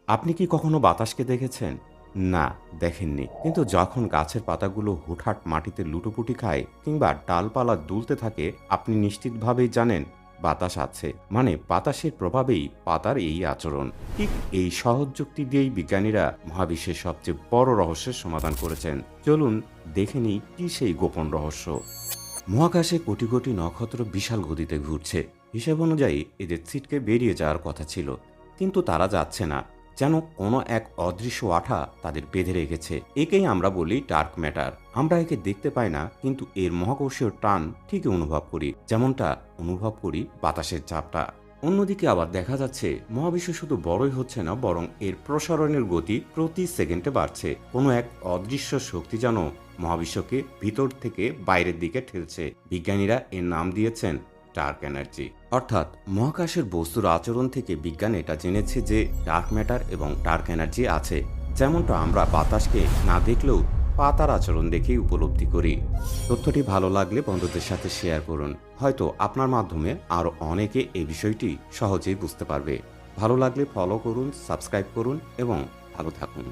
আপনি কি কখনো বাতাসকে দেখেছেন? না, দেখেননি। কিন্তু যখন গাছের পাতাগুলো হুটহাট মাটিতে লুটোপুটি খায় কিংবা ডালপালা দুলতে থাকে, আপনি নিশ্চিতভাবেই জানেন বাতাস আছে। মানে বাতাসের প্রভাবেই পাতার এই আচরণ। ঠিক এই সহজ যুক্তি দিয়েই বিজ্ঞানীরা মহাবিশ্বের সবচেয়ে বড় রহস্যের সমাধান করেছেন। চলুন দেখে নিই কি সেই গোপন রহস্য। মহাকাশে কোটি কোটি নক্ষত্র বিশাল গতিতে ঘুরছে। হিসাব অনুযায়ী এদের ছিটকে বেরিয়ে যাওয়ার কথা ছিল, কিন্তু তারা যাচ্ছে না। যেন কোনো এক অদৃশ্য আঠা তাদের বেঁধে রেখেছে। একেই আমরা বলি ডার্ক ম্যাটার। আমরা একে দেখতে পাই না, কিন্তু এর মহাকর্ষীয় টান ঠিকই অনুভব করি, যেমনটা অনুভব করি বাতাসের চাপটা। অন্যদিকে আবার দেখা যাচ্ছে মহাবিশ্ব শুধু বড়ই হচ্ছে না, বরং এর প্রসারণের গতি প্রতি সেকেন্ডে বাড়ছে। কোনো এক অদৃশ্য শক্তি যেন মহাবিশ্বকে ভিতর থেকে বাইরের দিকে ঠেলছে। বিজ্ঞানীরা এর নাম দিয়েছেন ডার্ক এনার্জি। অর্থাৎ মহাকাশের বস্তুর আচরণ থেকে বিজ্ঞান এটা জেনেছে যে ডার্ক ম্যাটার এবং ডার্ক এনার্জি আছে। যেমনটা আমরা বাতাসকে না দেখলেও পাতার আচরণ দেখেই উপলব্ধি করি। তথ্যটি ভালো লাগলে বন্ধুদের সাথে শেয়ার করুন। হয়তো আপনার মাধ্যমে আরও অনেকে এই বিষয়টি সহজেই বুঝতে পারবে। ভালো লাগলে ফলো করুন, সাবস্ক্রাইব করুন এবং ভালো থাকুন।